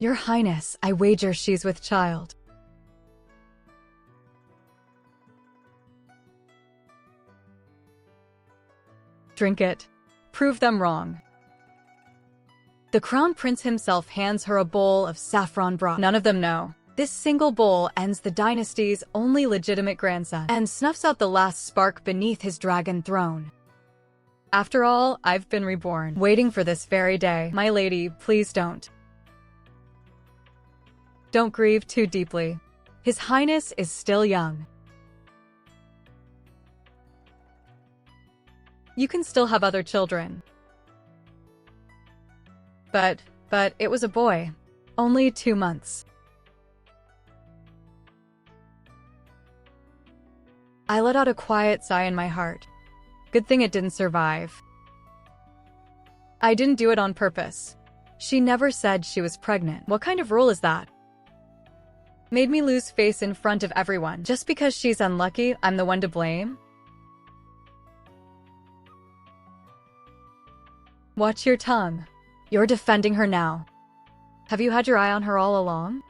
Your Highness, I wager she's with child. Drink it. Prove them wrong. The crown prince himself hands her a bowl of saffron broth. None of them know. This single bowl ends the dynasty's only legitimate grandson and snuffs out the last spark beneath his dragon throne. After all, I've been reborn, waiting for this very day. My lady, please don't. Don't grieve too deeply. His Highness is still young. You can still have other children. But it was a boy. Only 2 months. I let out a quiet sigh in my heart. Good thing it didn't survive. I didn't do it on purpose. She never said she was pregnant. What kind of rule is that? Made me lose face in front of everyone. Just because she's unlucky, I'm the one to blame? Watch your tongue. You're defending her now. Have you had your eye on her all along?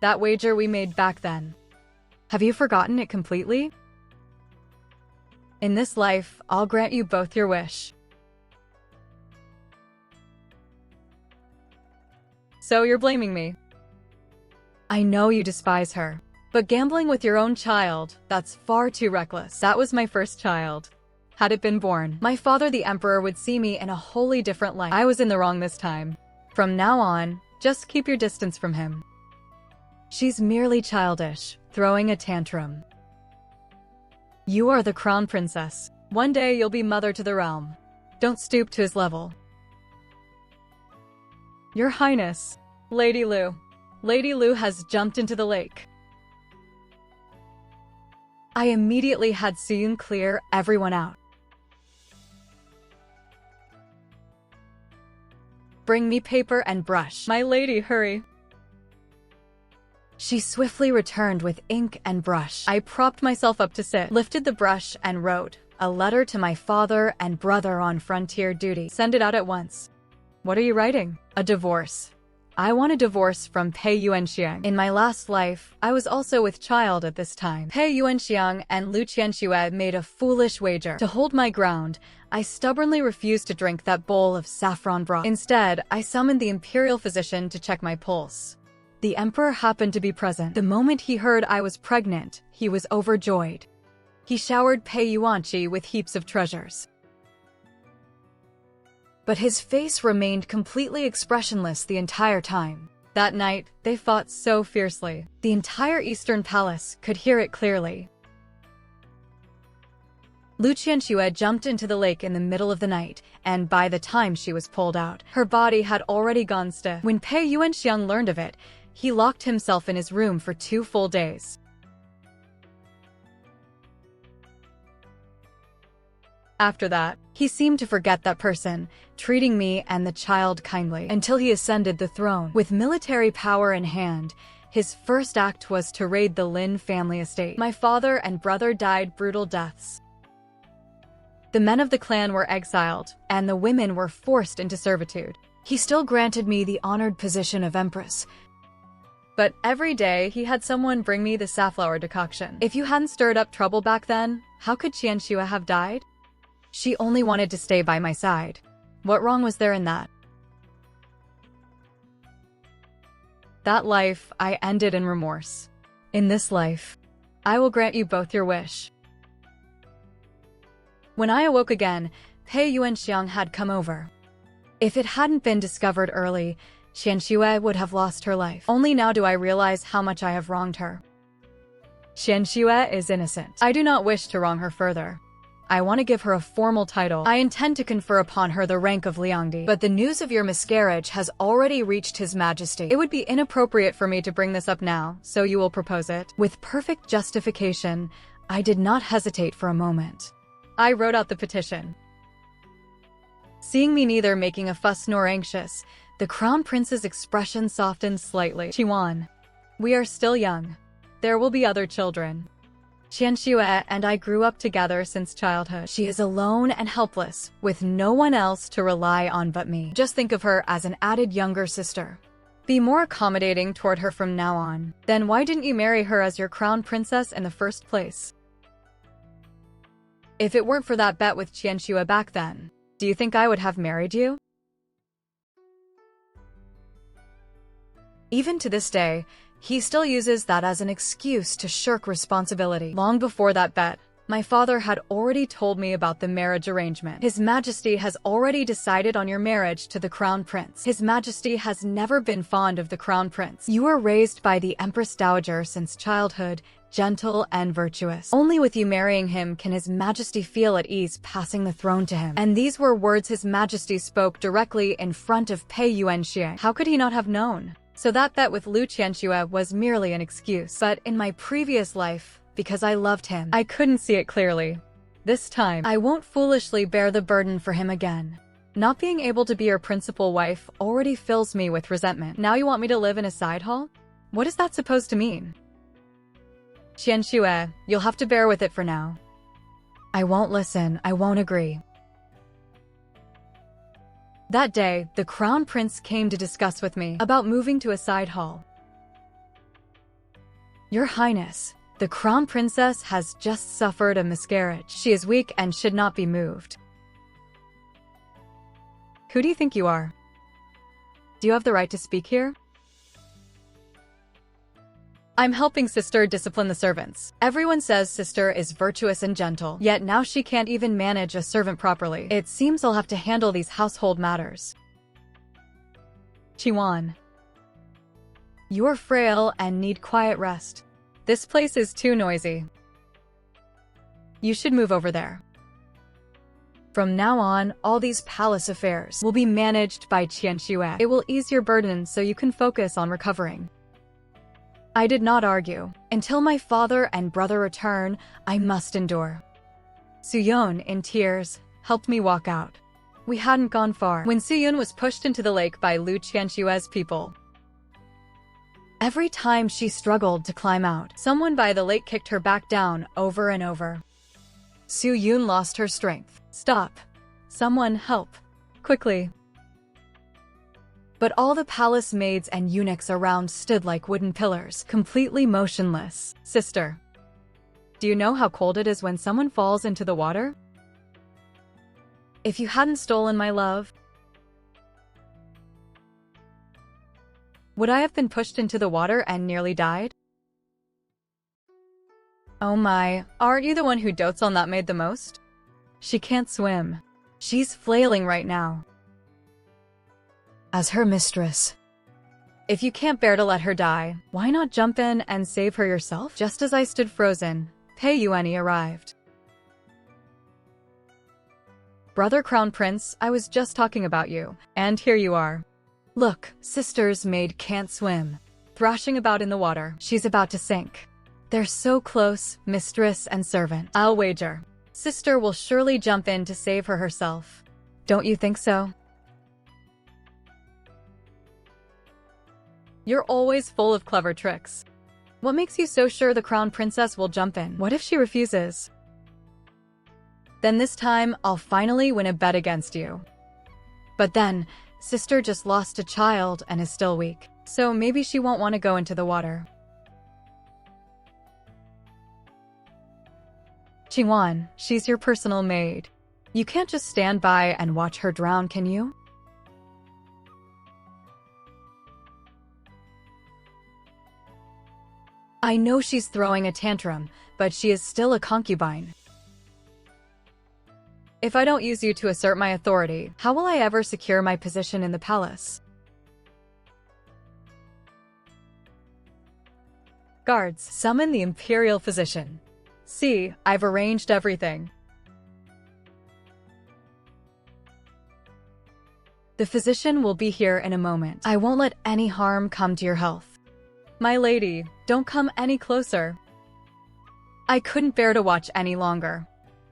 That wager we made back then. Have you forgotten it completely? In this life, I'll grant you both your wish. So you're blaming me. I know you despise her, but gambling with your own child, that's far too reckless. That was my first child. Had it been born, my father the emperor would see me in a wholly different light. I was in the wrong this time. From now on, just keep your distance from him. She's merely childish, throwing a tantrum. You are the crown princess. One day you'll be mother to the realm. Don't stoop to his level. Your Highness, Lady Lu. Lady Lu has jumped into the lake. I immediately had seen clear everyone out. Bring me paper and brush. My lady, hurry. She swiftly returned with ink and brush. I propped myself up to sit, lifted the brush and wrote, "A letter to my father and brother on frontier duty. Send it out at once." What are you writing? A divorce. I want a divorce from Pei Yuanxiang. In my last life, I was also with child at this time. Pei Yuanxiang and Lu Qianxue made a foolish wager. To hold my ground, I stubbornly refused to drink that bowl of saffron broth. Instead, I summoned the imperial physician to check my pulse. The emperor happened to be present. The moment he heard I was pregnant, he was overjoyed. He showered Pei Yuanqi with heaps of treasures. But his face remained completely expressionless the entire time. That night, they fought so fiercely. The entire Eastern Palace could hear it clearly. Lu Qianxue jumped into the lake in the middle of the night, and by the time she was pulled out, her body had already gone stiff. When Pei Yuanxiang learned of it, he locked himself in his room for 2 full days. After that, he seemed to forget that person, treating me and the child kindly, until he ascended the throne. With military power in hand, his first act was to raid the Lin family estate. My father and brother died brutal deaths. The men of the clan were exiled, and the women were forced into servitude. He still granted me the honored position of empress. But every day, he had someone bring me the safflower decoction. If you hadn't stirred up trouble back then, how could Qianxue have died? She only wanted to stay by my side. What wrong was there in that? That life I ended in remorse. In this life, I will grant you both your wish. When I awoke again, Pei Yuanxiang had come over. If it hadn't been discovered early, Qianxue would have lost her life. Only now do I realize how much I have wronged her. Qianxue is innocent. I do not wish to wrong her further. I want to give her a formal title. I intend to confer upon her the rank of Liangdi. But the news of your miscarriage has already reached His Majesty. It would be inappropriate for me to bring this up now, so you will propose it. With perfect justification, I did not hesitate for a moment. I wrote out the petition. Seeing me neither making a fuss nor anxious, the crown prince's expression softened slightly. Qingwan, we are still young. There will be other children. Qianxue and I grew up together since childhood. She is alone and helpless, with no one else to rely on but me. Just think of her as an added younger sister. Be more accommodating toward her from now on. Then why didn't you marry her as your crown princess in the first place? If it weren't for that bet with Qianxue back then, do you think I would have married you? Even to this day, he still uses that as an excuse to shirk responsibility. Long before that bet, my father had already told me about the marriage arrangement. His Majesty has already decided on your marriage to the Crown Prince. His Majesty has never been fond of the Crown Prince. You were raised by the Empress Dowager since childhood, gentle and virtuous. Only with you marrying him can His Majesty feel at ease passing the throne to him. And these were words His Majesty spoke directly in front of Pei Yuanxie. How could he not have known? So that bet with Liu Qianxue was merely an excuse. But in my previous life, because I loved him, I couldn't see it clearly. This time, I won't foolishly bear the burden for him again. Not being able to be your principal wife already fills me with resentment. Now you want me to live in a side hall? What is that supposed to mean? Qianxue, you'll have to bear with it for now. I won't listen, I won't agree. That day, the Crown Prince came to discuss with me about moving to a side hall. Your Highness, the Crown Princess has just suffered a miscarriage. She is weak and should not be moved. Who do you think you are? Do you have the right to speak here? I'm helping Sister discipline the servants. Everyone says Sister is virtuous and gentle, yet now she can't even manage a servant properly. It seems I'll have to handle these household matters. Qingwan, you are frail and need quiet rest. This place is too noisy. You should move over there. From now on, all these palace affairs will be managed by Qianxue. It will ease your burden so you can focus on recovering. I did not argue. Until my father and brother return, I must endure. Suyun, in tears, helped me walk out. We hadn't gone far when Suyun was pushed into the lake by Liu Qianxue's people. Every time she struggled to climb out, someone by the lake kicked her back down over and over. Suyun lost her strength. Stop. Someone help. Quickly. But all the palace maids and eunuchs around stood like wooden pillars, completely motionless. Sister, do you know how cold it is when someone falls into the water? If you hadn't stolen my love, would I have been pushed into the water and nearly died? Oh my, aren't you the one who dotes on that maid the most? She can't swim. She's flailing right now. As her mistress, if you can't bear to let her die, why not jump in and save her yourself? Just as I stood frozen, Pei Yuanyi arrived. Brother Crown Prince, I was just talking about you, and here you are. Look, Sister's maid can't swim. Thrashing about in the water, she's about to sink. They're so close, mistress and servant. I'll wager. Sister will surely jump in to save her herself. Don't you think so? You're always full of clever tricks. What makes you so sure the Crown Princess will jump in? What if she refuses? Then this time, I'll finally win a bet against you. But then, Sister just lost a child and is still weak. So maybe she won't want to go into the water. Qingwan, she's your personal maid. You can't just stand by and watch her drown, can you? I know she's throwing a tantrum, but she is still a concubine. If I don't use you to assert my authority, how will I ever secure my position in the palace? Guards, summon the imperial physician. See, I've arranged everything. The physician will be here in a moment. I won't let any harm come to your health. My lady, don't come any closer. I couldn't bear to watch any longer.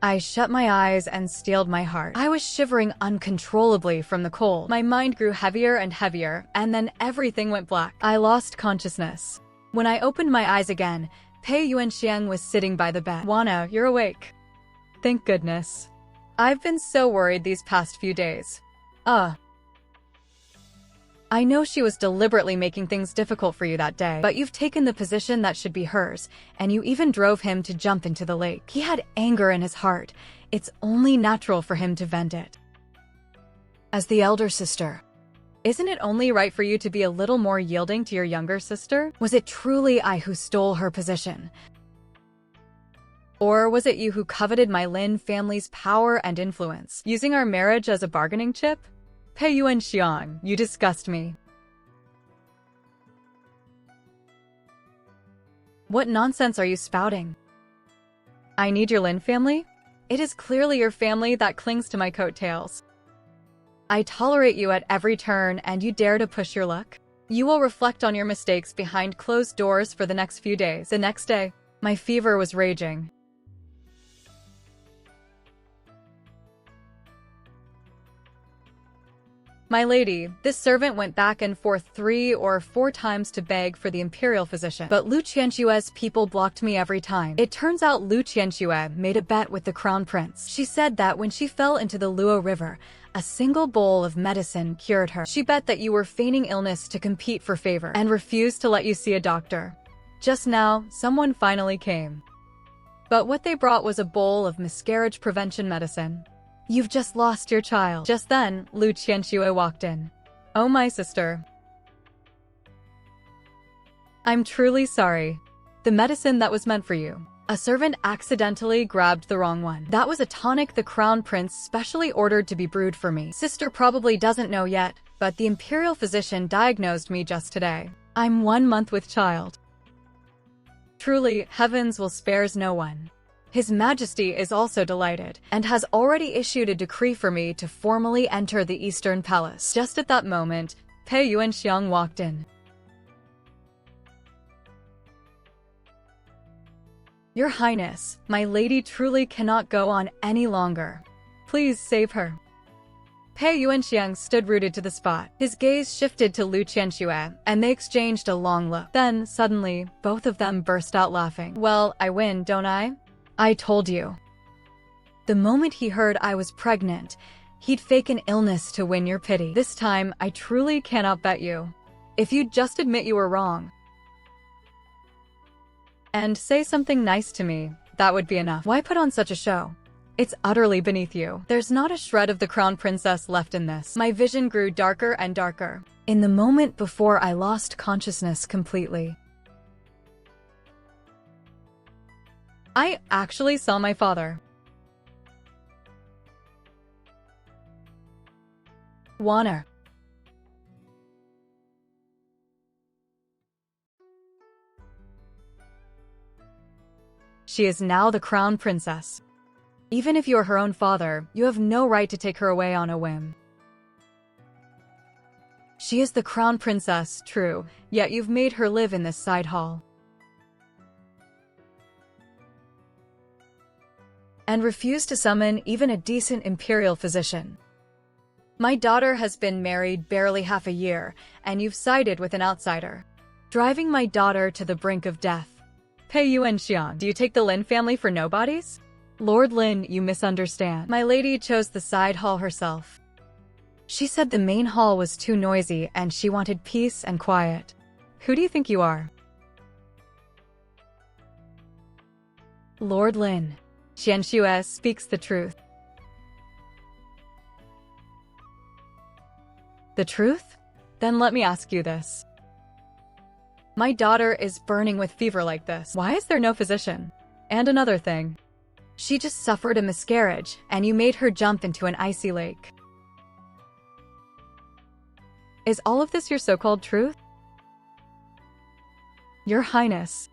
I shut my eyes and steeled my heart. I was shivering uncontrollably from the cold. My mind grew heavier and heavier, and then everything went black. I lost consciousness. When I opened my eyes again, Pei Yuanxiang was sitting by the bed. Wana, you're awake. Thank goodness. I've been so worried these past few days. I know she was deliberately making things difficult for you that day, but you've taken the position that should be hers, and you even drove him to jump into the lake. He had anger in his heart. It's only natural for him to vent it. As the elder sister, isn't it only right for you to be a little more yielding to your younger sister? Was it truly I who stole her position? Or was it you who coveted my Lin family's power and influence, using our marriage as a bargaining chip? Pei Yuanxiang, you disgust me. What nonsense are you spouting? I need your Lin family? It is clearly your family that clings to my coattails. I tolerate you at every turn, and you dare to push your luck? You will reflect on your mistakes behind closed doors for the next few days. The next day, my fever was raging. My lady, this servant went back and forth 3 or 4 times to beg for the imperial physician, but Lu Qianxue's people blocked me every time. It turns out Lu Qianxue made a bet with the crown prince. She said that when she fell into the Luo River, a single bowl of medicine cured her. She bet that you were feigning illness to compete for favor and refused to let you see a doctor. Just now, someone finally came. But what they brought was a bowl of miscarriage prevention medicine. You've just lost your child. Just then, Lu Qianxue walked in. Oh, my sister. I'm truly sorry. The medicine that was meant for you. A servant accidentally grabbed the wrong one. That was a tonic the crown prince specially ordered to be brewed for me. Sister probably doesn't know yet, but the imperial physician diagnosed me just today. I'm 1 month with child. Truly, heavens will spares no one. His Majesty is also delighted, and has already issued a decree for me to formally enter the Eastern Palace. Just at that moment, Pei Yuanxiang walked in. Your Highness, my lady truly cannot go on any longer. Please save her. Pei Yuanxiang stood rooted to the spot. His gaze shifted to Lu Qianxue, and they exchanged a long look. Then, suddenly, both of them burst out laughing. Well, I win, don't I? I told you. The moment he heard I was pregnant, he'd fake an illness to win your pity. This time, I truly cannot bet you. If you'd just admit you were wrong and say something nice to me, that would be enough. Why put on such a show? It's utterly beneath you. There's not a shred of the crown princess left in this. My vision grew darker and darker. In the moment before I lost consciousness completely, I actually saw my father. Warner. She is now the crown princess. Even if you are her own father, you have no right to take her away on a whim. She is the crown princess, true, yet you've made her live in this side hall. And refused to summon even a decent imperial physician. My daughter has been married barely half a year, and you've sided with an outsider, driving my daughter to the brink of death. Pei Yuanxiang, do you take the Lin family for nobodies? Lord Lin, you misunderstand. My lady chose the side hall herself. She said the main hall was too noisy and she wanted peace and quiet. Who do you think you are? Lord Lin. Qianxue speaks the truth. The truth? Then let me ask you this. My daughter is burning with fever like this. Why is there no physician? And another thing. She just suffered a miscarriage, and you made her jump into an icy lake. Is all of this your so-called truth? Your Highness,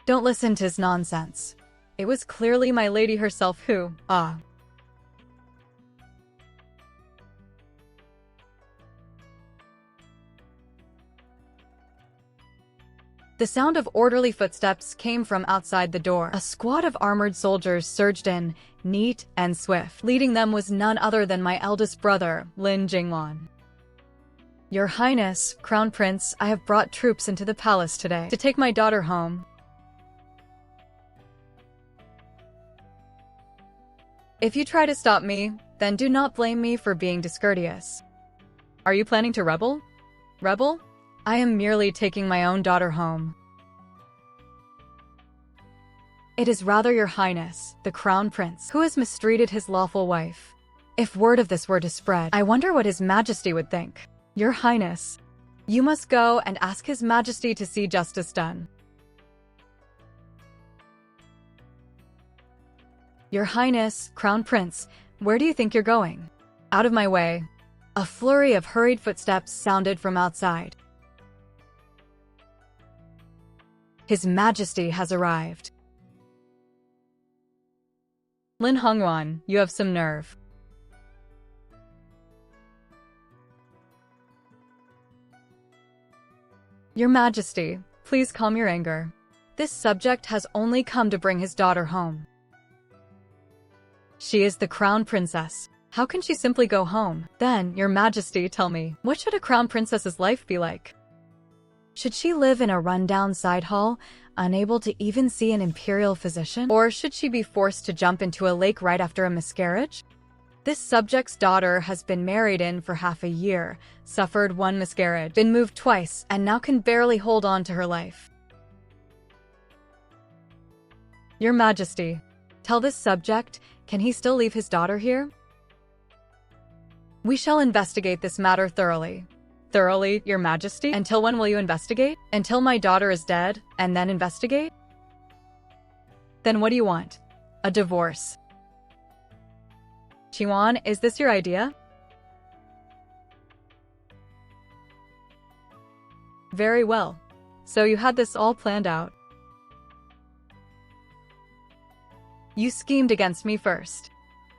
don't listen to his nonsense. It was clearly my lady herself who, The sound of orderly footsteps came from outside the door. A squad of armored soldiers surged in, neat and swift. Leading them was none other than my eldest brother, Lin Qingwan. Your Highness, Crown Prince, I have brought troops into the palace today to take my daughter home. If you try to stop me, then do not blame me for being discourteous. Are you planning to rebel? Rebel? I am merely taking my own daughter home. It is rather your highness, the crown prince, who has mistreated his lawful wife. If word of this were to spread, I wonder what his majesty would think. Your highness, you must go and ask his majesty to see justice done. Your highness, crown prince, where do you think you're going? Out of my way. A flurry of hurried footsteps sounded from outside. His majesty has arrived. Lin Qingwan, you have some nerve. Your Majesty, please calm your anger. This subject has only come to bring his daughter home. She is the crown princess. How can she simply go home? Then, Your Majesty, tell me, what should a crown princess's life be like? Should she live in a rundown side hall, unable to even see an imperial physician? Or should she be forced to jump into a lake right after a miscarriage? This subject's daughter has been married in for half a year, suffered one miscarriage, been moved twice, and now can barely hold on to her life. Your Majesty, tell this subject, can he still leave his daughter here? We shall investigate this matter thoroughly. Thoroughly, Your Majesty? Until when will you investigate? Until my daughter is dead, and then investigate? Then what do you want? A divorce. Qingwan, is this your idea? Very well. So you had this all planned out. You schemed against me first.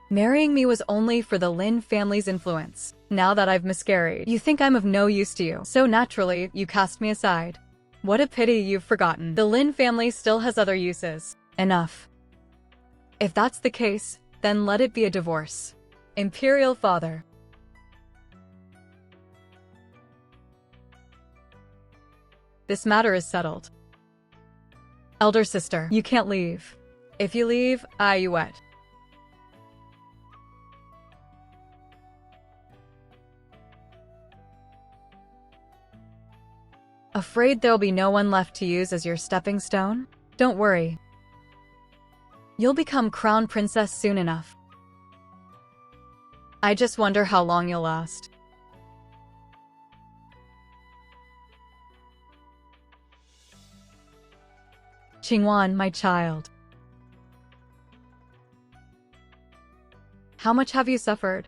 Marrying me was only for the Lin family's influence. Now that I've miscarried, you think I'm of no use to you. So naturally, you cast me aside. What a pity you've forgotten. The Lin family still has other uses. Enough. If that's the case, then let it be a divorce. Imperial father. This matter is settled. Elder sister, you can't leave. If you leave, you wet. Afraid there'll be no one left to use as your stepping stone? Don't worry. You'll become crown princess soon enough. I just wonder how long you'll last. Qingwan, my child. How much have you suffered?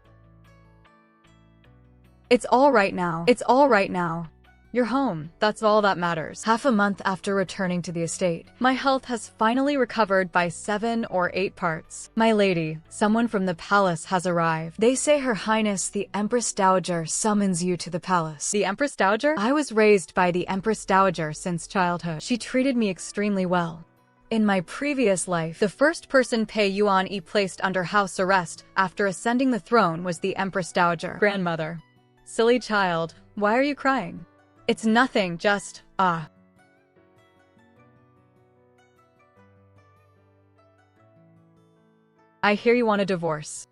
It's all right now. It's all right now. You're home, that's all that matters. Half a month after returning to the estate, my health has finally recovered by 7 or 8 parts. My lady, someone from the palace has arrived. They say Her Highness the Empress Dowager summons you to the palace. The Empress Dowager? I was raised by the Empress Dowager since childhood. She treated me extremely well. In my previous life, the first person Pei Yuan placed under house arrest after ascending the throne was the Empress Dowager. Grandmother. Silly child, why are you crying? It's nothing, just, I hear you want a divorce.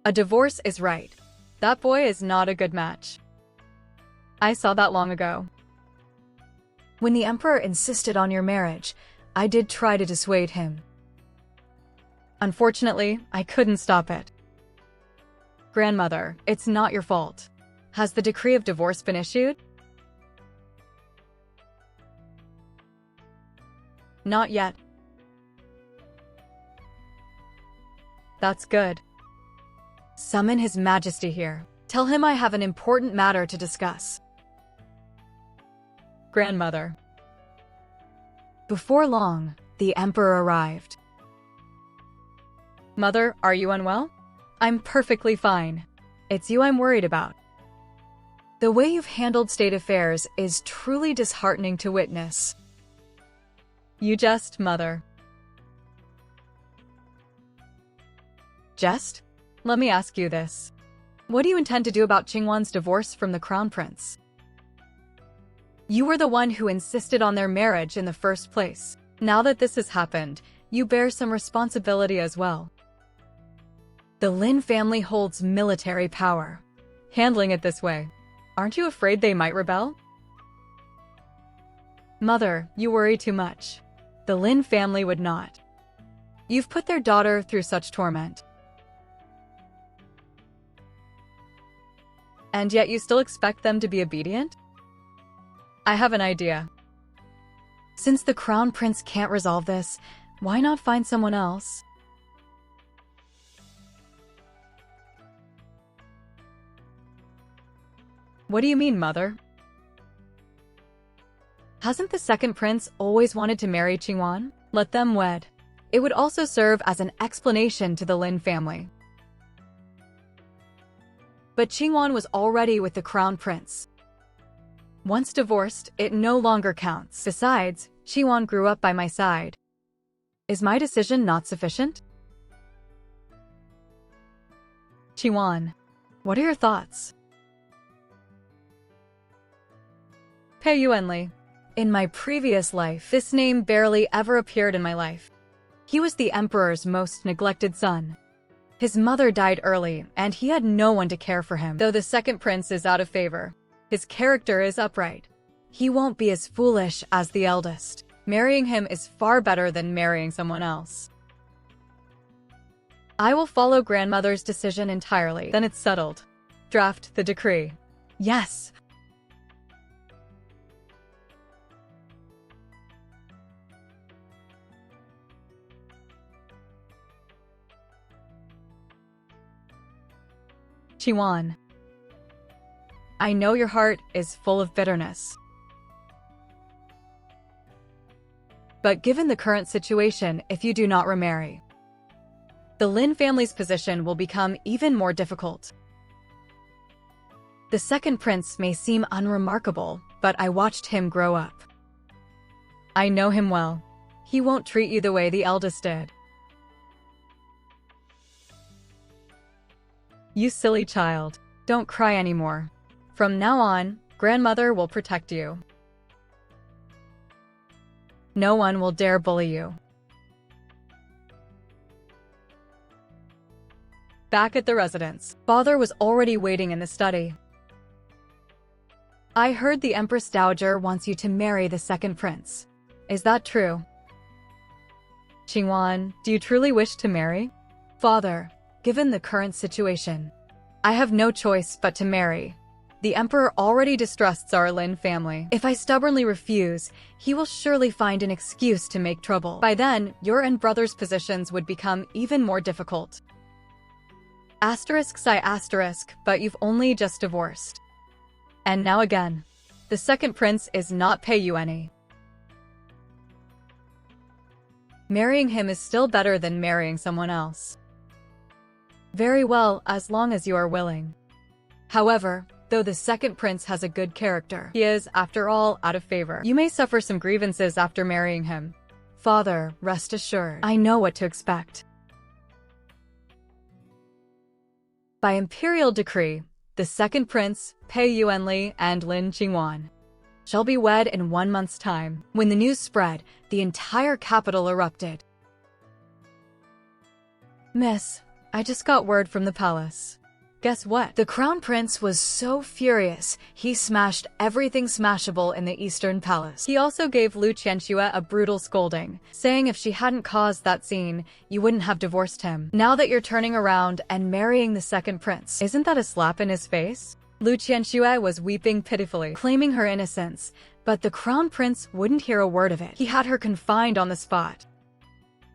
A divorce is right. That boy is not a good match. I saw that long ago. When the emperor insisted on your marriage, I did try to dissuade him. Unfortunately, I couldn't stop it. Grandmother, it's not your fault. Has the decree of divorce been issued? Not yet. That's good. Summon His Majesty here. Tell him I have an important matter to discuss. Grandmother. Before long, the Emperor arrived. Mother, are you unwell? I'm perfectly fine. It's you I'm worried about. The way you've handled state affairs is truly disheartening to witness. You jest, Mother. Jest? Let me ask you this. What do you intend to do about Qingwan's divorce from the Crown Prince? You were the one who insisted on their marriage in the first place. Now that this has happened, you bear some responsibility as well. The Lin family holds military power. Handling it this way, Aren't you afraid they might rebel? Mother, you worry too much. The Lin family would not. You've put their daughter through such torment. And yet you still expect them to be obedient? I have an idea. Since the crown prince can't resolve this, why not find someone else? What do you mean, Mother? Hasn't the second prince always wanted to marry Qingwan? Let them wed. It would also serve as an explanation to the Lin family. But Qingwan was already with the crown prince. Once divorced, it no longer counts. Besides, Qingwan grew up by my side. Is my decision not sufficient? Qingwan, what are your thoughts? Pei Yuanli. In my previous life, this name barely ever appeared in my life. He was the emperor's most neglected son. His mother died early, and he had no one to care for him. Though the second prince is out of favor, his character is upright. He won't be as foolish as the eldest. Marrying him is far better than marrying someone else. I will follow grandmother's decision entirely. Then it's settled. Draft the decree. Yes. Qingwan, I know your heart is full of bitterness. But given the current situation, if you do not remarry, the Lin family's position will become even more difficult. The second prince may seem unremarkable, but I watched him grow up. I know him well. He won't treat you the way the eldest did. You silly child. Don't cry anymore. From now on, grandmother will protect you. No one will dare bully you. Back at the residence, father was already waiting in the study. I heard the Empress Dowager wants you to marry the second prince. Is that true? Qingwan, do you truly wish to marry? Father, given the current situation, I have no choice but to marry. The emperor already distrusts our Lin family. If I stubbornly refuse, he will surely find an excuse to make trouble. By then, your and brother's positions would become even more difficult. But you've only just divorced. And now again, the second prince is not Pei Yuanli. Marrying him is still better than marrying someone else. Very well, as long as you are willing. However, though the second prince has a good character, he is, after all, out of favor. You may suffer some grievances after marrying him. Father, rest assured, I know what to expect. By imperial decree, the second prince, Pei Yuanli and Lin Qingwan, shall be wed in 1 month's time. When the news spread, the entire capital erupted. Miss, I just got word from the palace. Guess what? The crown prince was so furious, he smashed everything smashable in the Eastern Palace. He also gave Lin Qingwan a brutal scolding, saying if she hadn't caused that scene, you wouldn't have divorced him. Now that you're turning around and marrying the second prince, isn't that a slap in his face? Lin Qingwan was weeping pitifully, claiming her innocence, but the crown prince wouldn't hear a word of it. He had her confined on the spot.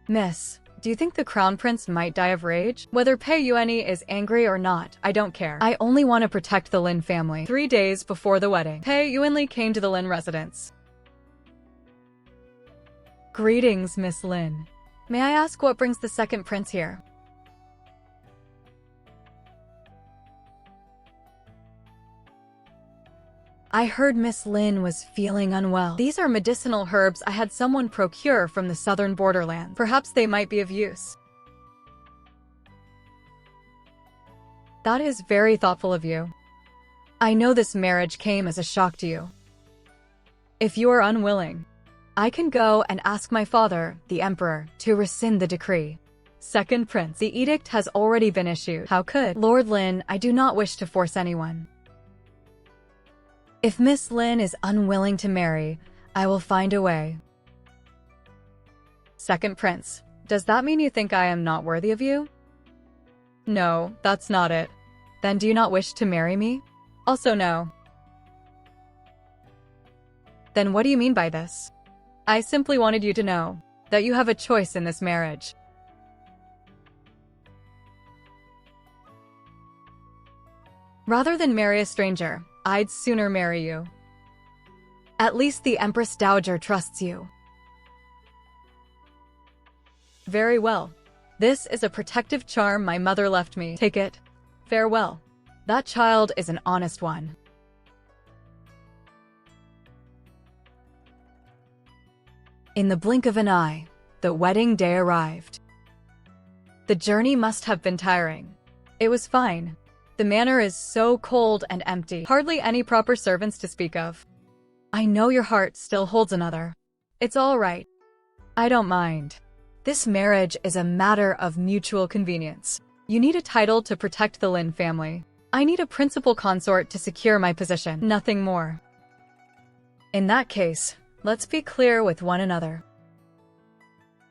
Miss, do you think the crown prince might die of rage? Whether Pei Yuanli is angry or not, I don't care. I only want to protect the Lin family. 3 days before the wedding, Pei Yuanli came to the Lin residence. Greetings, Miss Lin. May I ask what brings the second prince here? I heard Miss Lin was feeling unwell. These are medicinal herbs I had someone procure from the southern borderlands. Perhaps they might be of use. That is very thoughtful of you. I know this marriage came as a shock to you. If you are unwilling, I can go and ask my father, the emperor, to rescind the decree. Second prince, the edict has already been issued. How could? Lord Lin, I do not wish to force anyone. If Miss Lin is unwilling to marry, I will find a way. Second prince, does that mean you think I am not worthy of you? No, that's not it. Then do you not wish to marry me? Also no. Then what do you mean by this? I simply wanted you to know that you have a choice in this marriage. Rather than marry a stranger, I'd sooner marry you. At least the Empress Dowager trusts you. Very well. This is a protective charm my mother left me. Take it. Farewell. That child is an honest one. In the blink of an eye, the wedding day arrived. The journey must have been tiring. It was fine. The manor is so cold and empty. Hardly any proper servants to speak of. I know your heart still holds another. It's all right. I don't mind. This marriage is a matter of mutual convenience. You need a title to protect the Lin family. I need a principal consort to secure my position. Nothing more. In that case, let's be clear with one another.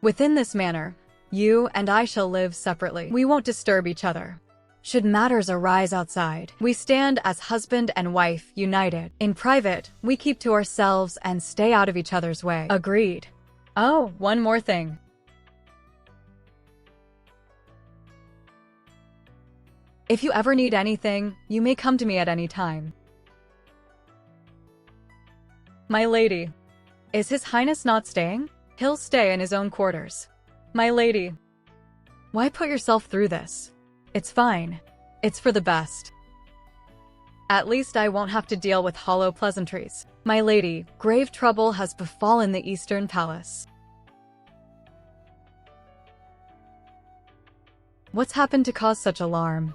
Within this manor, you and I shall live separately. We won't disturb each other. Should matters arise outside, we stand as husband and wife united. In private, we keep to ourselves and stay out of each other's way. Agreed. Oh, one more thing. If you ever need anything, you may come to me at any time. My lady. Is His Highness not staying? He'll stay in his own quarters. My lady. Why put yourself through this? It's fine. It's for the best. At least I won't have to deal with hollow pleasantries. My lady, grave trouble has befallen the Eastern Palace. What's happened to cause such alarm?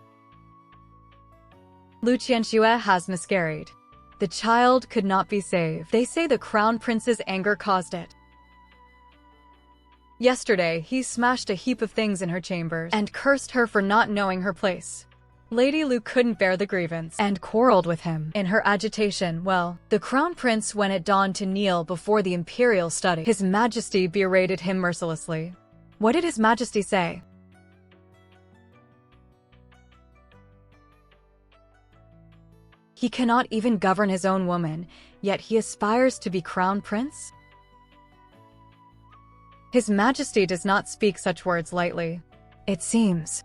Lin Qingwan has miscarried. The child could not be saved. They say the crown prince's anger caused it. Yesterday, he smashed a heap of things in her chambers and cursed her for not knowing her place. Lady Lu couldn't bear the grievance and quarreled with him. In her agitation, the crown prince went at dawn to kneel before the imperial study. His Majesty berated him mercilessly. What did His Majesty say? He cannot even govern his own woman, yet he aspires to be crown prince? His Majesty does not speak such words lightly. It seems.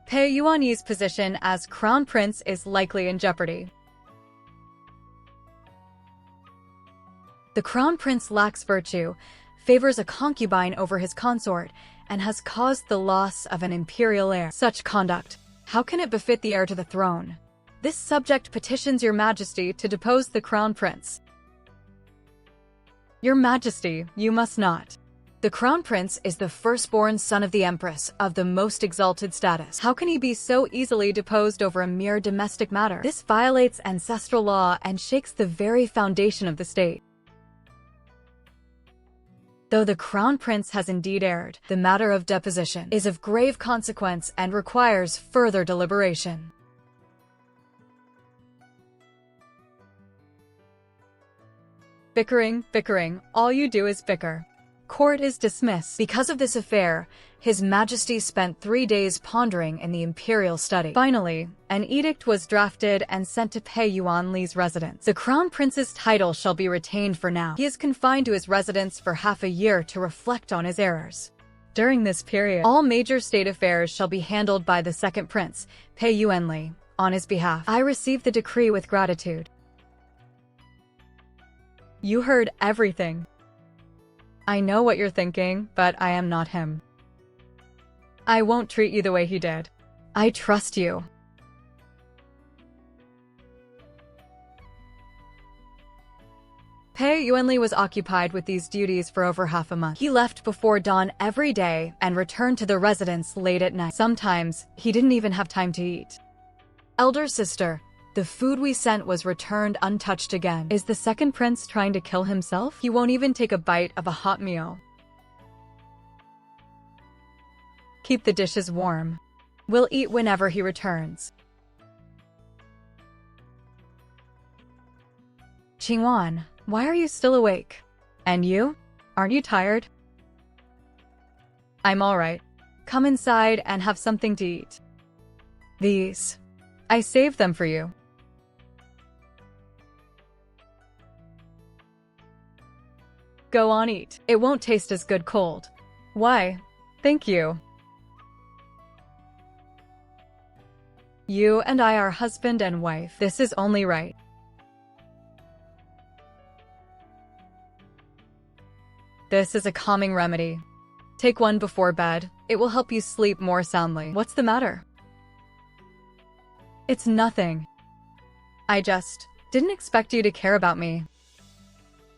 Pei Yuanyi's position as crown prince is likely in jeopardy. The crown prince lacks virtue, favors a concubine over his consort, and has caused the loss of an imperial heir. Such conduct, how can it befit the heir to the throne? This subject petitions Your Majesty to depose the crown prince. Your Majesty, you must not. The crown prince is the firstborn son of the empress of the most exalted status. How can he be so easily deposed over a mere domestic matter? This violates ancestral law and shakes the very foundation of the state. Though the crown prince has indeed erred, the matter of deposition is of grave consequence and requires further deliberation. Bickering, all you do is bicker. Court is dismissed. Because of this affair, His Majesty spent 3 days pondering in the imperial study. Finally, an edict was drafted and sent to Pei Yuanli's residence. The crown prince's title shall be retained for now. He is confined to his residence for half a year to reflect on his errors. During this period, all major state affairs shall be handled by the second prince, Pei Yuanli, on his behalf. I receive the decree with gratitude. You heard everything. I know what you're thinking, but I am not him. I won't treat you the way he did. I trust you. Pei Yuanli was occupied with these duties for over half a month. He left before dawn every day and returned to the residence late at night. Sometimes, he didn't even have time to eat. Elder sister, the food we sent was returned untouched again. Is the second prince trying to kill himself? He won't even take a bite of a hot meal. Keep the dishes warm. We'll eat whenever he returns. Qingwan, why are you still awake? And you? Aren't you tired? I'm alright. Come inside and have something to eat. These. I saved them for you. Go on, eat. It won't taste as good cold. Why? Thank you. You and I are husband and wife. This is only right. This is a calming remedy. Take one before bed. It will help you sleep more soundly. What's the matter? It's nothing. I just didn't expect you to care about me.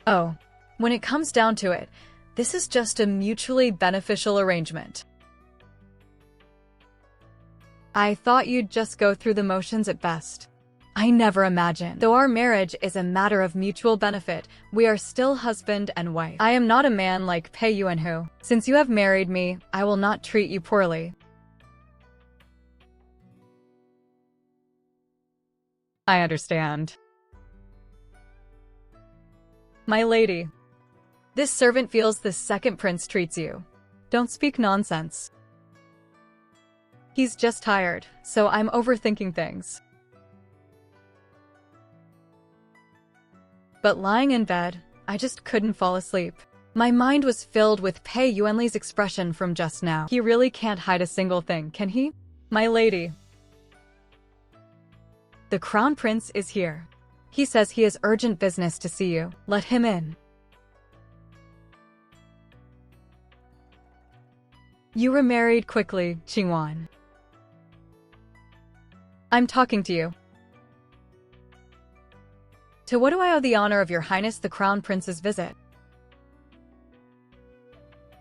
Oh, when it comes down to it, this is just a mutually beneficial arrangement. I thought you'd just go through the motions at best. I never imagined. Though our marriage is a matter of mutual benefit, we are still husband and wife. I am not a man like Pei Yuan who, since you have married me, I will not treat you poorly. I understand. My lady, this servant feels the second prince treats you. Don't speak nonsense. He's just tired, so I'm overthinking things. But lying in bed, I just couldn't fall asleep. My mind was filled with Pei Yuanli's expression from just now. He really can't hide a single thing, can he? My lady. The crown prince is here. He says he has urgent business to see you. Let him in. You were married quickly, Qingwan. I'm talking to you. To what do I owe the honor of your highness the crown prince's visit?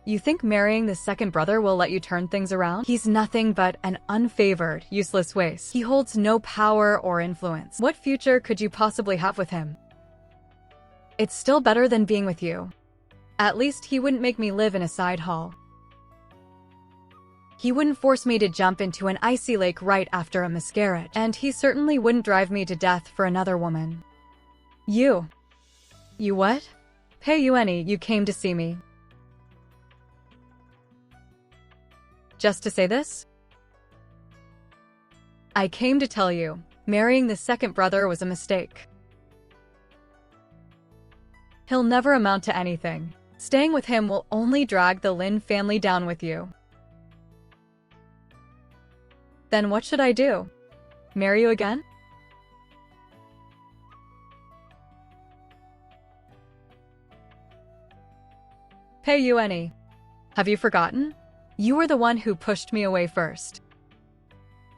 You think marrying the second brother will let you turn things around? He's nothing but an unfavored, useless waste. He holds no power or influence. What future could you possibly have with him? It's still better than being with you. At least he wouldn't make me live in a side hall. He wouldn't force me to jump into an icy lake right after a miscarriage. And he certainly wouldn't drive me to death for another woman. You what? Pei Yuani, you came to see me. Just to say this? I came to tell you, marrying the second brother was a mistake. He'll never amount to anything. Staying with him will only drag the Lin family down with you. Then what should I do? Marry you again? Pei Yuani, have you forgotten? You were the one who pushed me away first.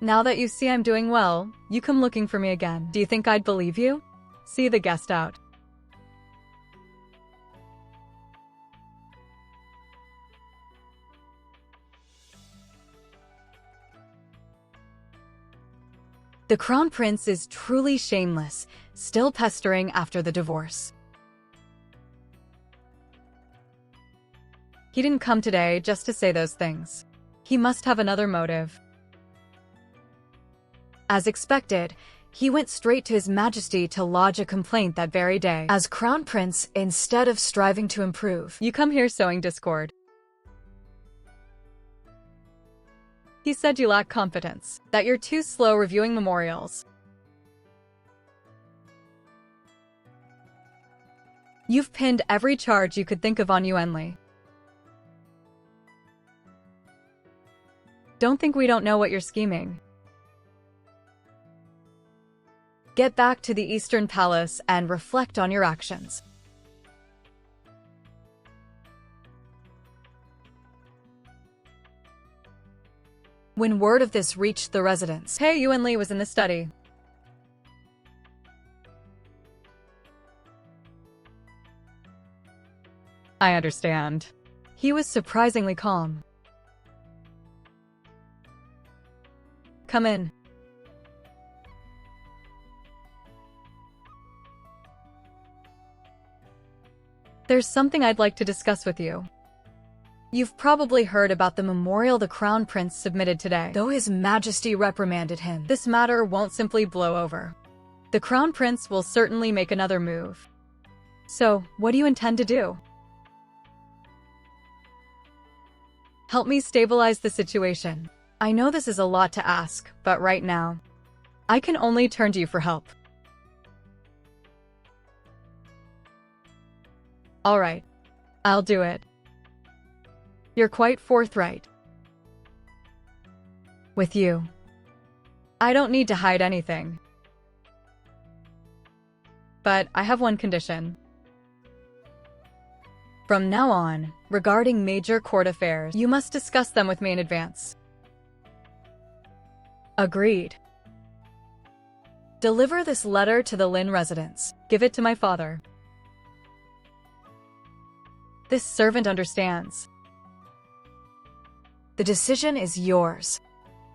Now that you see I'm doing well, you come looking for me again. Do you think I'd believe you? See the guest out. The crown prince is truly shameless, still pestering after the divorce. He didn't come today just to say those things. He must have another motive. As expected, he went straight to His Majesty to lodge a complaint that very day. As crown prince, instead of striving to improve, you come here sowing discord. He said you lack competence, that you're too slow reviewing memorials. You've pinned every charge you could think of on Yuanli. Don't think we don't know what you're scheming. Get back to the Eastern Palace and reflect on your actions. When word of this reached the residence, Pei Yuanli was in the study. I understand. He was surprisingly calm. Come in. There's something I'd like to discuss with you. You've probably heard about the memorial the Crown Prince submitted today. Though His Majesty reprimanded him, this matter won't simply blow over. The Crown Prince will certainly make another move. So, what do you intend to do? Help me stabilize the situation. I know this is a lot to ask, but right now, I can only turn to you for help. All right, I'll do it. You're quite forthright. With you, I don't need to hide anything. But I have one condition. From now on, regarding major court affairs, you must discuss them with me in advance. Agreed. Deliver this letter to the Lin residence. Give it to my father. This servant understands. The decision is yours.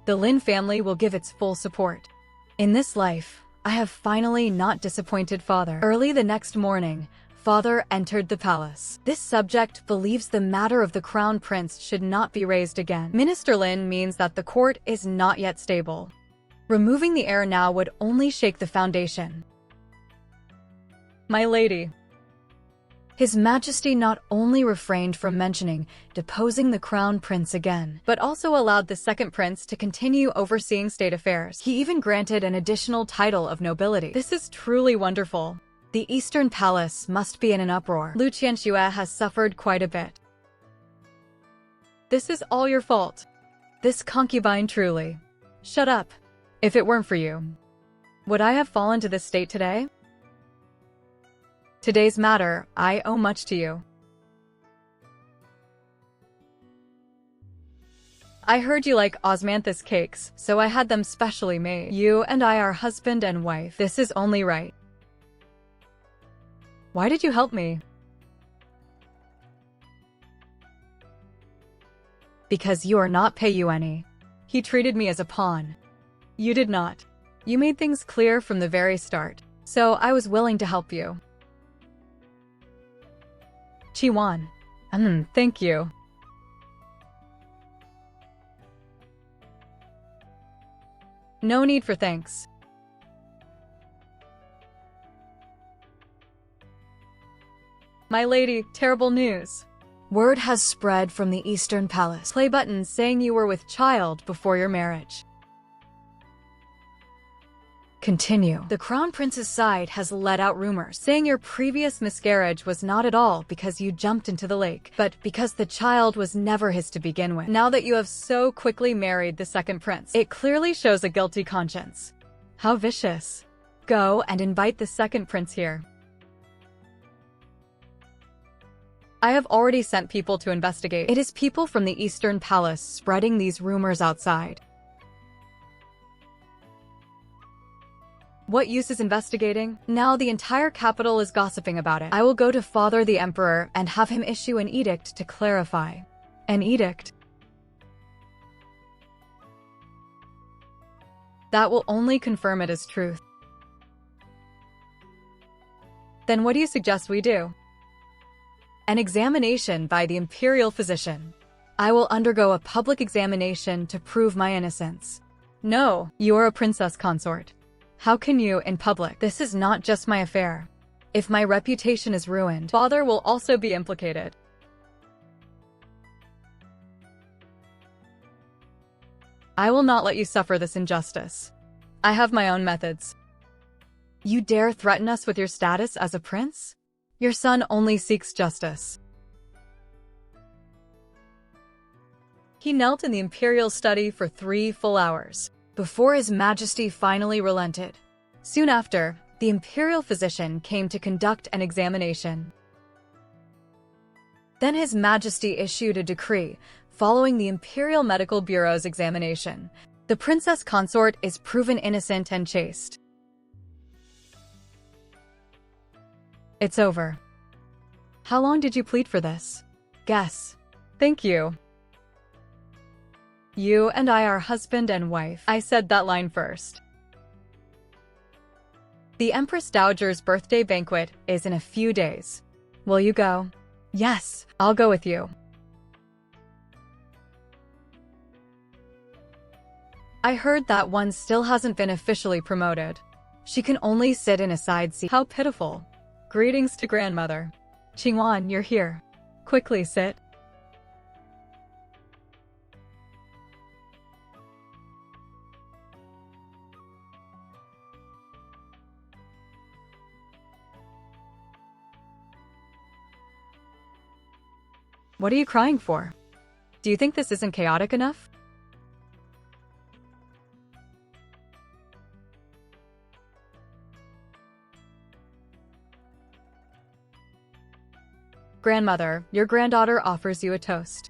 The Lin family will give its full support. In this life, I have finally not disappointed father. Early the next morning, father entered the palace. This subject believes the matter of the crown prince should not be raised again. Minister Lin means that the court is not yet stable. Removing the heir now would only shake the foundation. My lady. His Majesty not only refrained from mentioning deposing the crown prince again, but also allowed the second prince to continue overseeing state affairs. He even granted an additional title of nobility. This is truly wonderful. The Eastern Palace must be in an uproar. Lin Qingwan has suffered quite a bit. This is all your fault. This concubine truly. Shut up. If it weren't for you, would I have fallen to this state today? Today's matter, I owe much to you. I heard you like osmanthus cakes, so I had them specially made. You and I are husband and wife. This is only right. Why did you help me? Because you are not Peiyuani. He treated me as a pawn. You did not. You made things clear from the very start, so I was willing to help you. Qingwan. Thank you. No need for thanks. My lady, terrible news. Word has spread from the Eastern Palace. Play button saying you were with child before your marriage. Continue. The Crown Prince's side has let out rumors, saying your previous miscarriage was not at all because you jumped into the lake, but because the child was never his to begin with. Now that you have so quickly married the second prince, it clearly shows a guilty conscience. How vicious. Go and invite the second prince here. I have already sent people to investigate. It is people from the Eastern Palace spreading these rumors outside. What use is investigating? Now the entire capital is gossiping about it. I will go to Father the Emperor and have him issue an edict to clarify. An edict? That will only confirm it as truth. Then what do you suggest we do? An examination by the imperial physician. I will undergo a public examination to prove my innocence. No, you are a princess consort. How can you, in public? This is not just my affair. If my reputation is ruined, father will also be implicated. I will not let you suffer this injustice. I have my own methods. You dare threaten us with your status as a prince? Your son only seeks justice. He knelt in the imperial study for 3 full hours, before His Majesty finally relented. Soon after, the imperial physician came to conduct an examination. Then His Majesty issued a decree, following the Imperial Medical Bureau's examination. The princess consort is proven innocent and chaste. It's over. How long did you plead for this? Guess. Thank you. You and I are husband and wife. I said that line first. The Empress Dowager's birthday banquet is in a few days. Will you go? Yes, I'll go with you. I heard that one still hasn't been officially promoted. She can only sit in a side seat. How pitiful. Greetings to grandmother. Qingwan, you're here. Quickly sit. What are you crying for? Do you think this isn't chaotic enough? Grandmother, your granddaughter offers you a toast.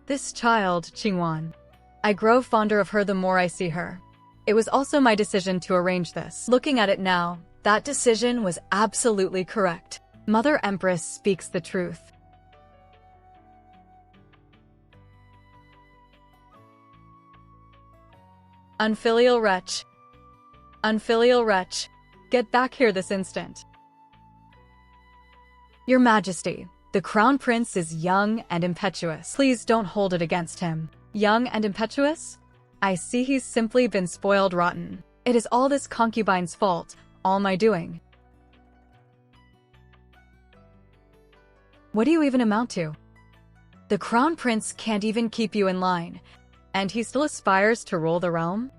This child, Qingwan. I grow fonder of her the more I see her. It was also my decision to arrange this. Looking at it now, that decision was absolutely correct. Mother Empress speaks the truth. Unfilial wretch. Unfilial wretch. Get back here this instant. Your Majesty, the Crown Prince is young and impetuous. Please don't hold it against him. Young and impetuous? I see he's simply been spoiled rotten. It is all this concubine's fault, all my doing. What do you even amount to? The Crown Prince can't even keep you in line, and he still aspires to rule the realm?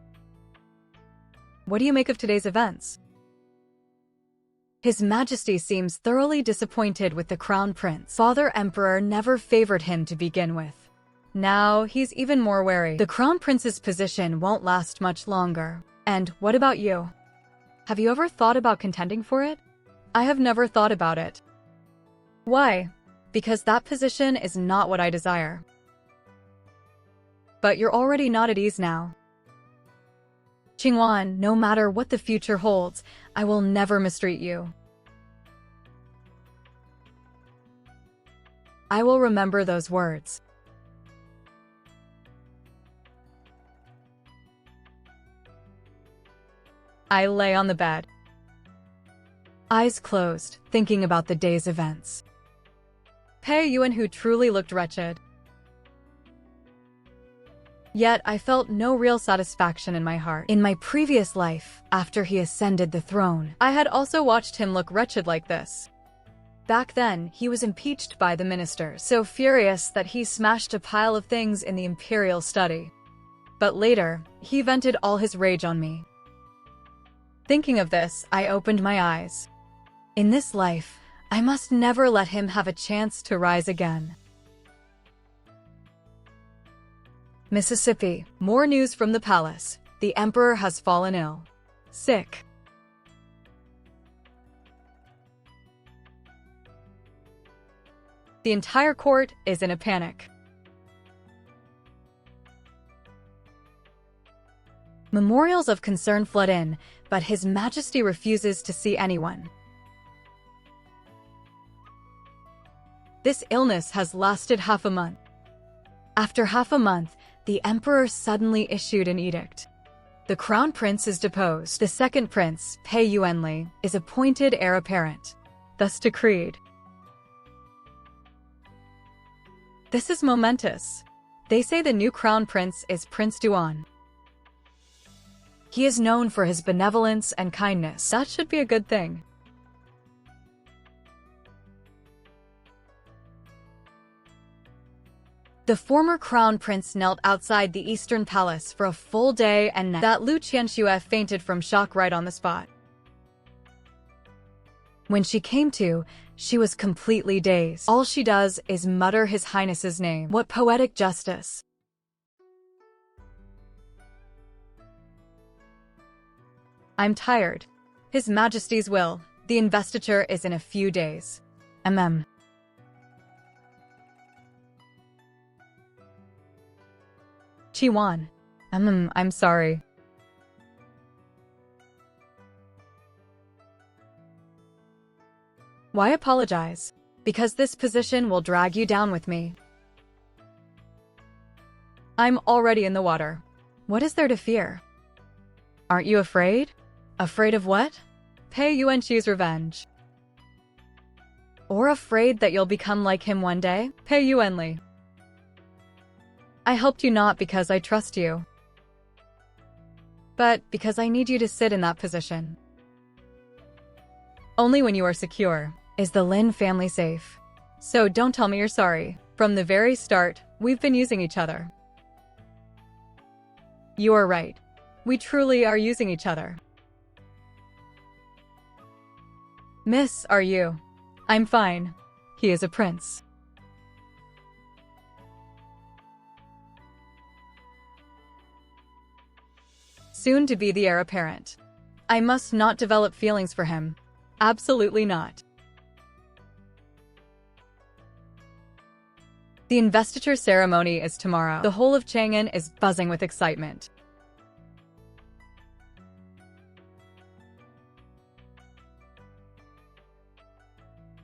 What do you make of today's events? His Majesty seems thoroughly disappointed with the Crown Prince. Father Emperor never favored him to begin with. Now, he's even more wary. The Crown Prince's position won't last much longer. And what about you? Have you ever thought about contending for it? I have never thought about it. Why? Because that position is not what I desire. But you're already not at ease now. Qingwan, no matter what the future holds, I will never mistreat you. I will remember those words. I lay on the bed, eyes closed, thinking about the day's events. Pei Yuan, who truly looked wretched. Yet I felt no real satisfaction in my heart. In my previous life, after he ascended the throne, I had also watched him look wretched like this. Back then, he was impeached by the ministers, so furious that he smashed a pile of things in the imperial study. But later, he vented all his rage on me. Thinking of this, I opened my eyes. In this life, I must never let him have a chance to rise again. Mississippi. More news from the palace. The emperor has fallen ill. Sick. The entire court is in a panic. Memorials of concern flood in, but His Majesty refuses to see anyone. This illness has lasted half a month. After half a month, the emperor suddenly issued an edict. The crown prince is deposed. The second prince, Pei Yuanli, is appointed heir apparent. Thus decreed. This is momentous. They say the new crown prince is Prince Duan. He is known for his benevolence and kindness. That should be a good thing. The former crown prince knelt outside the Eastern Palace for a full day and night. That Lin Qingwan fainted from shock right on the spot. When she came to, she was completely dazed. All she does is mutter His Highness's name. What poetic justice. I'm tired. His Majesty's will. The investiture is in a few days. Qingwan. I'm sorry. Why apologize? Because this position will drag you down with me. I'm already in the water. What is there to fear? Aren't you afraid? Afraid of what? Pei Yuanxi's revenge. Or afraid that you'll become like him one day? Pei Yuanli. I helped you not because I trust you, but because I need you to sit in that position. Only when you are secure is the Lin family safe. So don't tell me you're sorry. From the very start, we've been using each other. You are right. We truly are using each other. Miss, are you? I'm fine. He is a prince. Soon to be the heir apparent. I must not develop feelings for him. Absolutely not. The investiture ceremony is tomorrow. The whole of Chang'an is buzzing with excitement.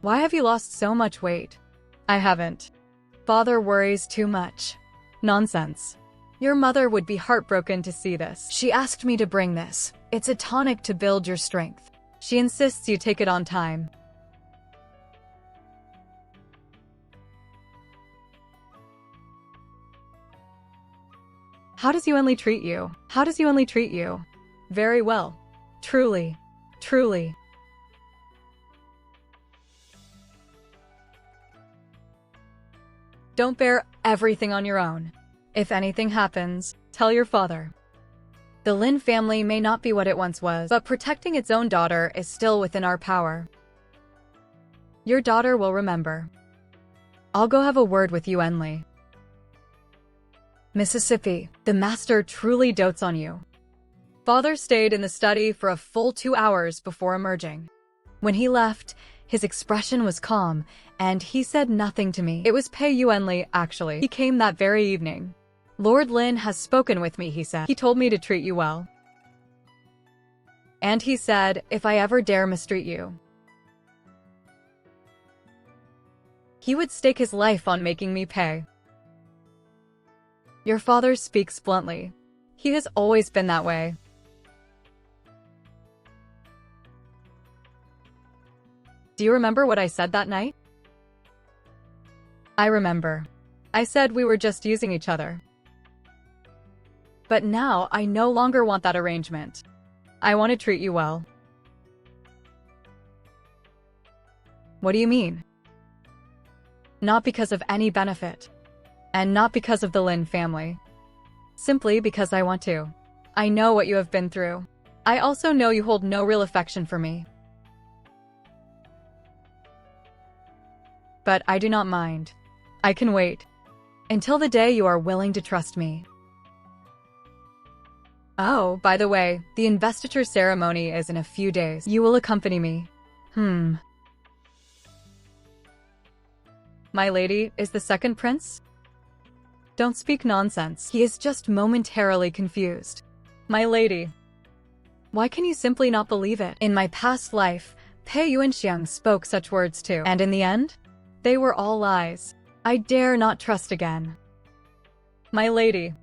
Why have you lost so much weight? I haven't. Father worries too much. Nonsense. Your mother would be heartbroken to see this. She asked me to bring this. It's a tonic to build your strength. She insists you take it on time. How does Yuanli treat you? How does Yuanli treat you? Very well. Truly. Truly. Don't bear everything on your own. If anything happens, tell your father. The Lin family may not be what it once was, but protecting its own daughter is still within our power. Your daughter will remember. I'll go have a word with Yuanli. Mississippi, the master truly dotes on you. Father stayed in the study for a full 2 hours before emerging. When he left, his expression was calm, and he said nothing to me. It was Pei Yuanli, actually. He came that very evening. Lord Lin has spoken with me, he said. He told me to treat you well. And he said, if I ever dare mistreat you, he would stake his life on making me pay. Your father speaks bluntly. He has always been that way. Do you remember what I said that night? I remember. I said we were just using each other. But now I no longer want that arrangement. I want to treat you well. What do you mean? Not because of any benefit. And not because of the Lin family. Simply because I want to. I know what you have been through. I also know you hold no real affection for me. But I do not mind. I can wait. Until the day you are willing to trust me. Oh, by the way, the investiture ceremony is in a few days. You will accompany me. My lady, is the second prince? Don't speak nonsense. He is just momentarily confused. My lady. Why can you simply not believe it? In my past life, Pei Yuanxiang spoke such words too. And in the end, they were all lies. I dare not trust again. My lady.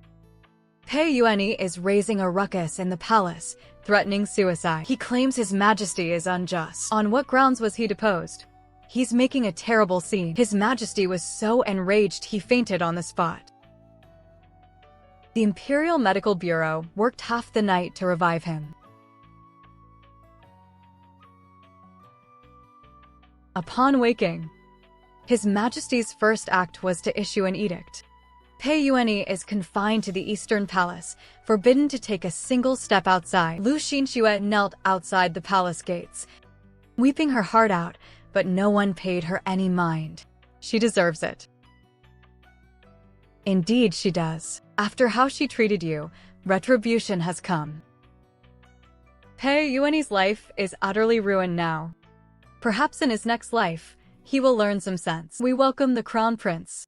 Pei Yuanli is raising a ruckus in the palace, threatening suicide. He claims His Majesty is unjust. On what grounds was he deposed? He's making a terrible scene. His Majesty was so enraged he fainted on the spot. The Imperial Medical Bureau worked half the night to revive him. Upon waking, His Majesty's first act was to issue an edict. Pei Yuanli is confined to the Eastern Palace, forbidden to take a single step outside. Lu Xinxue knelt outside the palace gates, weeping her heart out, but no one paid her any mind. She deserves it. Indeed she does. After how she treated you, retribution has come. Pei Yuanli's life is utterly ruined now. Perhaps in his next life, he will learn some sense. We welcome the Crown Prince.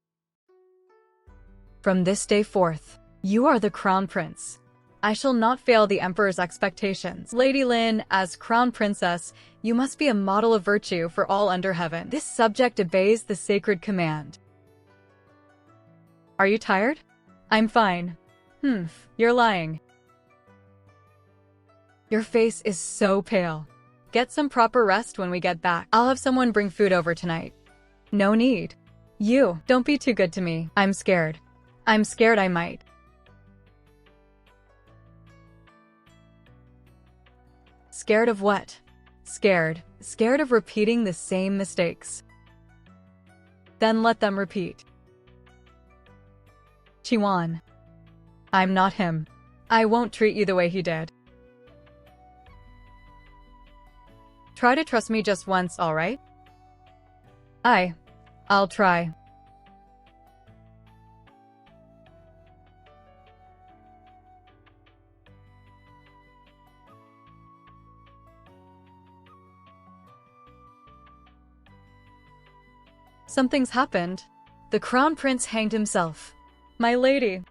From this day forth, you are the Crown Prince. I shall not fail the Emperor's expectations. Lady Lin, as Crown Princess, you must be a model of virtue for all under heaven. This subject obeys the sacred command. Are you tired? I'm fine. You're lying. Your face is so pale. Get some proper rest when we get back. I'll have someone bring food over tonight. No need. You, don't be too good to me. I'm scared. I'm scared I might. Scared of what? Scared. Scared of repeating the same mistakes. Then let them repeat. Qingwan. I'm not him. I won't treat you the way he did. Try to trust me just once, alright? I'll try. Something's happened. The crown prince hanged himself. My lady.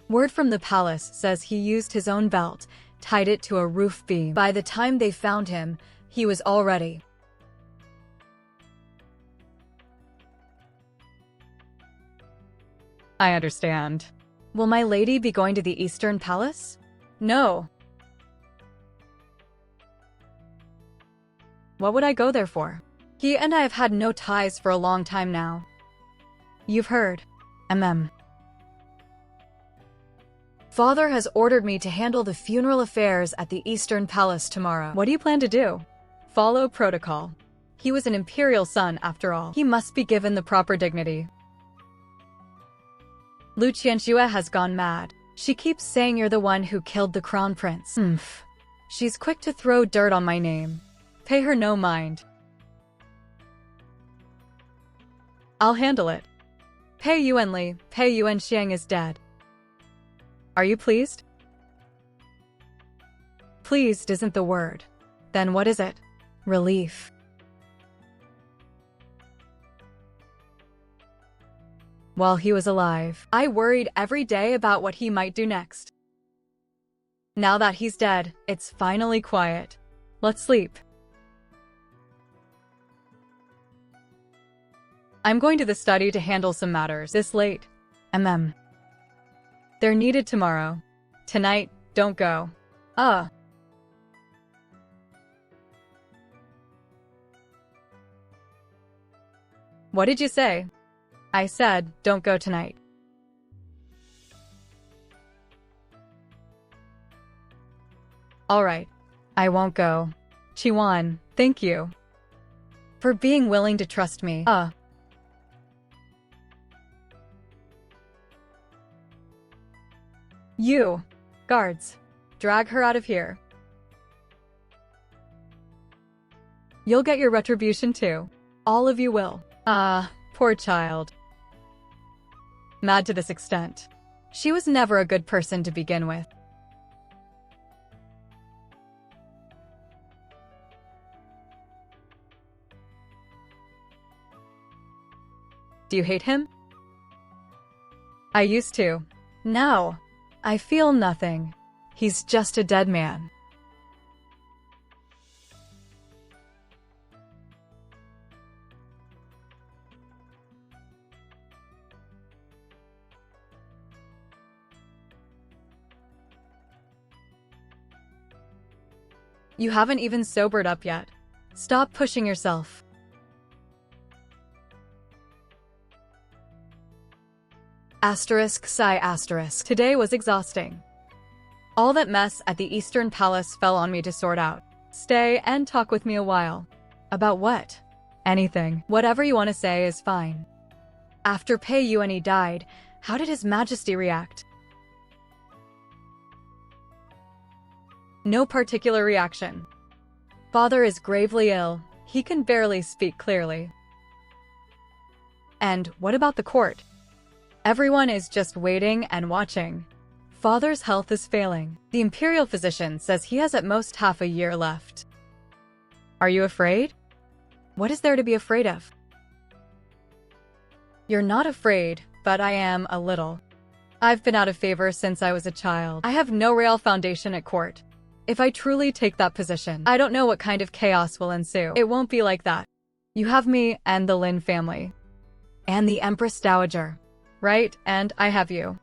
Word from the palace says he used his own belt, tied it to a roof beam. By the time they found him, he was already. I understand. Will my lady be going to the Eastern Palace? No. What would I go there for? He and I have had no ties for a long time now. You've heard. Father has ordered me to handle the funeral affairs at the Eastern Palace tomorrow. What do you plan to do? Follow protocol. He was an imperial son, after all. He must be given the proper dignity. Lin Qingwan has gone mad. She keeps saying you're the one who killed the crown prince. She's quick to throw dirt on my name. Pay her no mind. I'll handle it. Pei Yuanli, Pei Yuanxiang is dead. Are you pleased? Pleased isn't the word. Then what is it? Relief. While he was alive, I worried every day about what he might do next. Now that he's dead, it's finally quiet. Let's sleep. I'm going to the study to handle some matters this late. They're needed tomorrow. Tonight, don't go. What did you say? I said, don't go tonight. All right. I won't go. Qingwan, thank you. For being willing to trust me. You. Guards. Drag her out of here. You'll get your retribution too. All of you will. Poor child. Mad to this extent. She was never a good person to begin with. Do you hate him? I used to. Now, I feel nothing. He's just a dead man. You haven't even sobered up yet. Stop pushing yourself. ****. Today was exhausting. All that mess at the Eastern Palace fell on me to sort out. Stay and talk with me a while. About what? Anything. Whatever you want to say is fine. After Pei Yuanli died, how did His Majesty react? No particular reaction. Father is gravely ill. He can barely speak clearly. And what about the court? Everyone is just waiting and watching. Father's health is failing. The imperial physician says he has at most half a year left. Are you afraid? What is there to be afraid of? You're not afraid, but I am a little. I've been out of favor since I was a child. I have no real foundation at court. If I truly take that position, I don't know what kind of chaos will ensue. It won't be like that. You have me and the Lin family. And the Empress Dowager. Right? And I have you.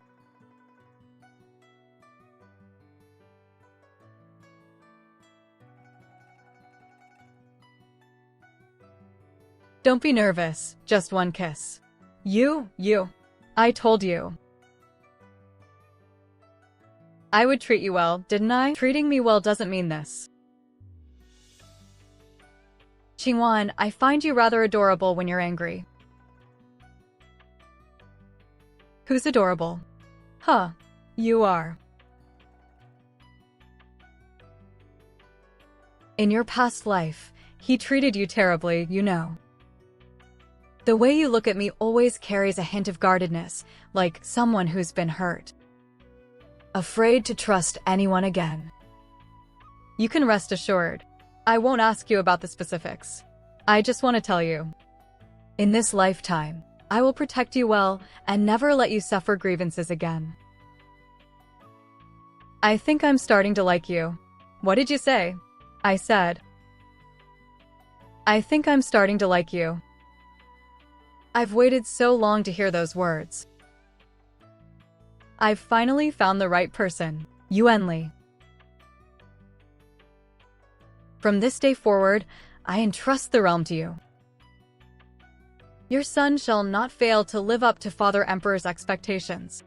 Don't be nervous. Just one kiss. You. I told you I would treat you well, didn't I? Treating me well doesn't mean this. Qingwan, I find you rather adorable when you're angry. Who's adorable? Huh, you are. In your past life, he treated you terribly, you know. The way you look at me always carries a hint of guardedness, like someone who's been hurt. Afraid to trust anyone again. You can rest assured. I won't ask you about the specifics. I just want to tell you. In this lifetime, I will protect you well and never let you suffer grievances again. I think I'm starting to like you. What did you say? I said. I think I'm starting to like you. I've waited so long to hear those words. I've finally found the right person, Yuanli. From this day forward, I entrust the realm to you. Your son shall not fail to live up to Father Emperor's expectations.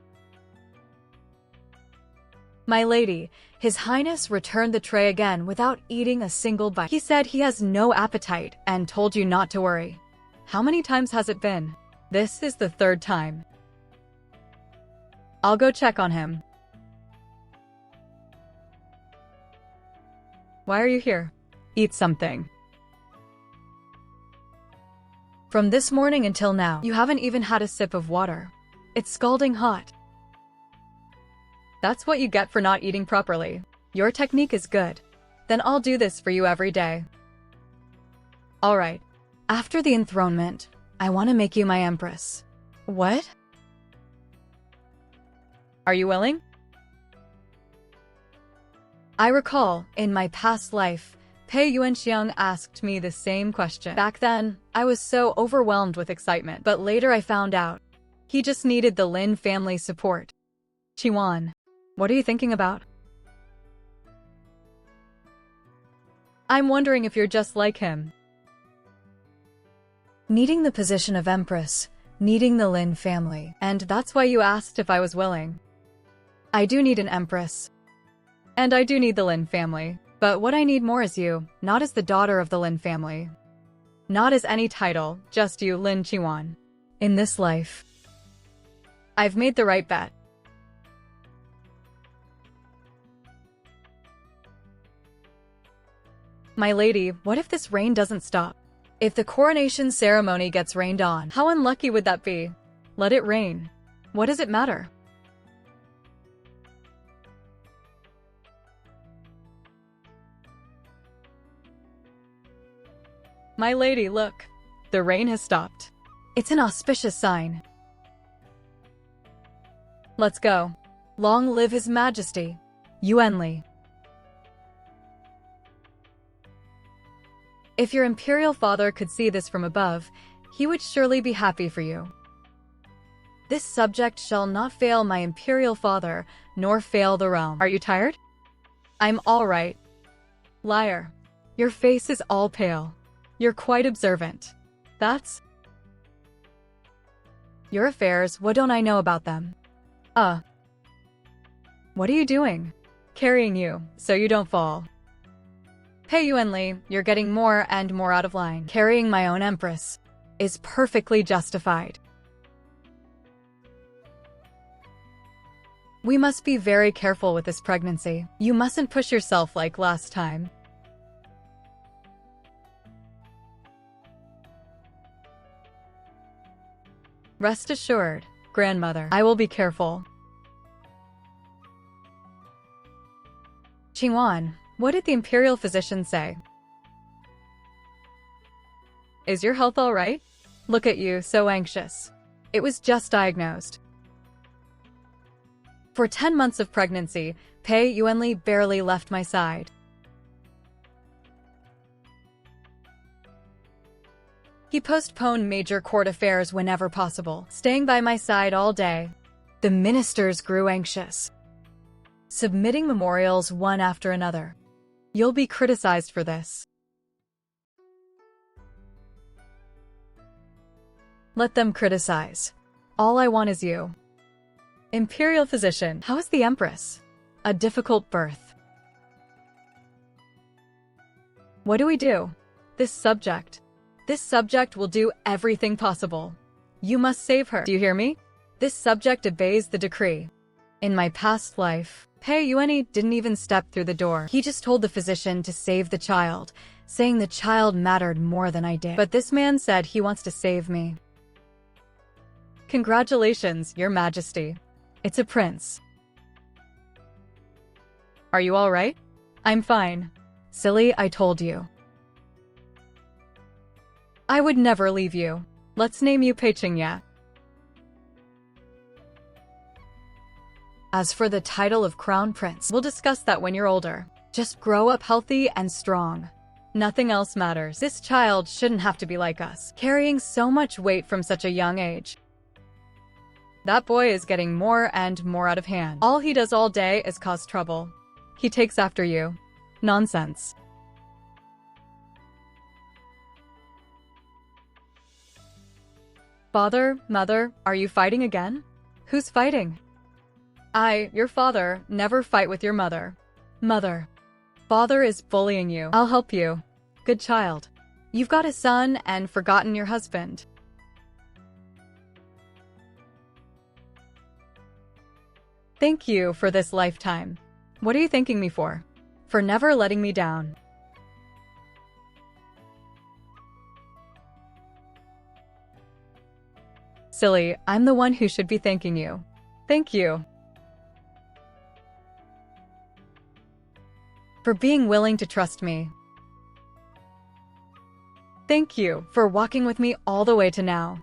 My lady, His Highness returned the tray again without eating a single bite. He said he has no appetite and told you not to worry. How many times has it been? This is the third time. I'll go check on him. Why are you here? Eat something. From this morning until now, you haven't even had a sip of water. It's scalding hot. That's what you get for not eating properly. Your technique is good. Then I'll do this for you every day. All right. After the enthronement, I want to make you my empress. What? Are you willing? I recall, in my past life, Pei Yuanxiang asked me the same question. Back then, I was so overwhelmed with excitement, but later I found out. He just needed the Lin family support. Qingwan, what are you thinking about? I'm wondering if you're just like him. Needing the position of empress, needing the Lin family, and that's why you asked if I was willing. I do need an empress. And I do need the Lin family. But what I need more is you, not as the daughter of the Lin family. Not as any title, just you, Lin Qingwan. In this life, I've made the right bet. My lady, what if this rain doesn't stop? If the coronation ceremony gets rained on, how unlucky would that be? Let it rain. What does it matter? My lady, look. The rain has stopped. It's an auspicious sign. Let's go. Long live His Majesty, Yuanli. If your imperial father could see this from above, he would surely be happy for you. This subject shall not fail my imperial father, nor fail the realm. Are you tired? I'm all right. Liar. Your face is all pale. You're quite observant. That's your affairs. What don't I know about them? What are you doing? Carrying you, so you don't fall. Pei Yuanli, you're getting more and more out of line. Carrying my own empress is perfectly justified. We must be very careful with this pregnancy. You mustn't push yourself like last time. Rest assured, grandmother, I will be careful. Qingwan, what did the imperial physician say? Is your health all right? Look at you, so anxious. It was just diagnosed. For 10 months of pregnancy, Pei Yuanli barely left my side. He postponed major court affairs whenever possible, staying by my side all day. The ministers grew anxious, submitting memorials one after another. You'll be criticized for this. Let them criticize. All I want is you. Imperial physician. How is the Empress? A difficult birth. What do we do? This subject will do everything possible. You must save her. Do you hear me? This subject obeys the decree. In my past life, Pei Yuanyi didn't even step through the door. He just told the physician to save the child, saying the child mattered more than I did. But this man said he wants to save me. Congratulations, Your Majesty. It's a prince. Are you all right? I'm fine. Silly, I told you. I would never leave you. Let's name you Pei Qingwan. As for the title of Crown Prince, we'll discuss that when you're older. Just grow up healthy and strong. Nothing else matters. This child shouldn't have to be like us, carrying so much weight from such a young age. That boy is getting more and more out of hand. All he does all day is cause trouble. He takes after you. Nonsense. Father, mother, are you fighting again? Who's fighting? Your father, never fight with your mother. Mother. Father is bullying you. I'll help you. Good child. You've got a son and forgotten your husband. Thank you for this lifetime. What are you thanking me for? For never letting me down. Silly, I'm the one who should be thanking you. Thank you. For being willing to trust me. Thank you for walking with me all the way to now.